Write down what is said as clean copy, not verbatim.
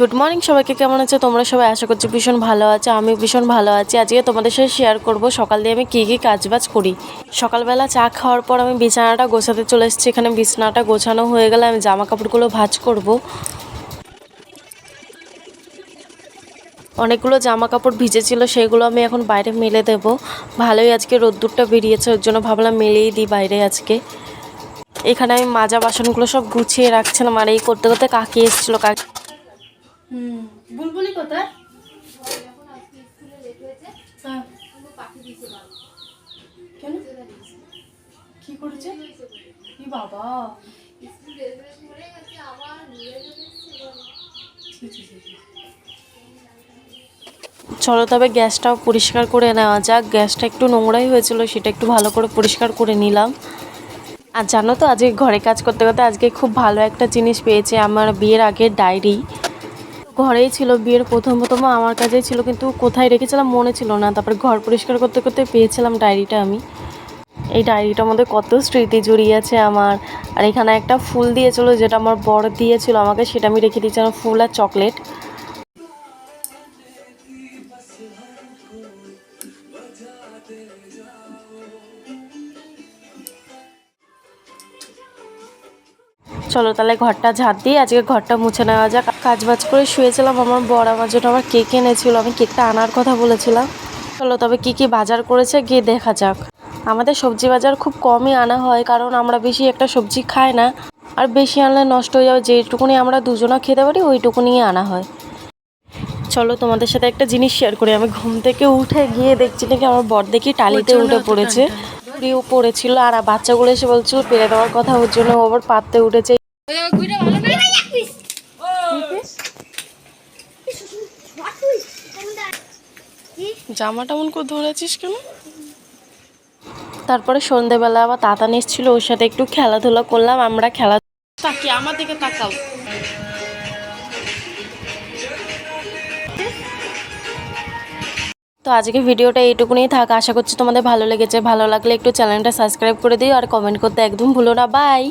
Good morning সবাইকে, কেমন আছে তোমরা সবাই? আশা করছি ভীষণ ভালো আছে। আমি ভীষণ ভালো আছি। আজকে তোমাদের সাথে শেয়ার করব সকাল দিয়ে আমি কী কী কাজবাজ করি। সকালবেলা চা খাওয়ার পর আমি বিছানাটা গোছাতে চলে এসেছি। এখানে বিছানাটা গোছানো হয়ে গেলে আমি জামা কাপড়গুলো ভাঁজ করব। অনেকগুলো জামা কাপড় ভিজেছিল, সেগুলো আমি এখন বাইরে মেলে দেব। ভালোই আজকে রোদ্দুরটা বেরিয়েছে, ওর জন্য ভাবলাম মেলেই দিই বাইরে আজকে। এখানে আমি মাজা বাসনগুলো সব গুছিয়ে রাখছিলাম, আর এই করতে করতে কাকি এসেছিলো। কাকি বুলবুলি কোথায়? কেন কি করেছে? কি বাবা, চলো তবে গ্যাসটাও পরিষ্কার করে নেওয়া যাক। গ্যাসটা একটু নোংরাই হয়েছিল, সেটা একটু ভালো করে পরিষ্কার করে নিলাম। আর জানো তো, আজকে ঘরে কাজ করতে করতে আজকে খুব ভালো একটা জিনিস পেয়েছি। আমার বিয়ের আগের ডায়েরি ঘরেই ছিল, বিয়ের প্রথম আমার কাছেই ছিল, কিন্তু কোথায় রেখেছিলাম মনে ছিল না। তারপরে ঘর পরিষ্কার করতে করতে পেয়েছিলাম ডায়েরিটা আমি। এই ডায়েরিটার মধ্যে কত স্মৃতি জড়িয়ে আছে আমার। আর এখানে একটা ফুল দিয়েছিল, যেটা আমার বর দিয়েছিল আমাকে, সেটা আমি রেখে দিয়েছিলাম, ফুল আর চকলেট। চলো তাহলে ঘরটা ঝাড় দিয়ে আজকে ঘরটা মুছে নেওয়া যাক। কাজবাজ করে শুয়েছিলাম, আমার বর আমার জন্য আবার কেক এনেছিল, আমি কেকটা আনার কথা বলেছিলাম। চলো তবে কি কি বাজার করেছে গিয়ে দেখা যাক। আমাদের সবজি বাজার খুব কমই আনা হয়, কারণ আমরা বেশি একটা সবজি খাই না, আর বেশি আনলে নষ্ট হয়ে যাবে। যেটুকুনি আমরা দুজনা খেতে পারি ওইটুকুনি আনা হয়। চলো তোমাদের সাথে একটা জিনিস শেয়ার করি। আমি ঘুম থেকে উঠে গিয়ে দেখছি নাকি আমার বর দেখি টালিতে উঠে পড়েছে, উড়িও পড়েছিল। আর বাচ্চাগুলো এসে বলছে পেরে দেওয়ার কথা, ওর জন্য ও আবার পাততে উঠেছে। জামাটা মন করে ধরেছিস কেন? তারপরে সন্ধ্যেবেলা আবার তাতান এসেছিল, ওর সাথে একটু খেলাধুলা করলাম। আমরা খেলা তাকিয়ে আমার দিকে তাকাও। তো আজকে ভিডিওটা এইটুকুনি থাক। আশা করছি তোমাদের ভালো লেগেছে। ভালো লাগলে একটু চ্যানেলটা সাবস্ক্রাইব করে দিও, আর কমেন্ট করতে একদম ভুলো না। বাই।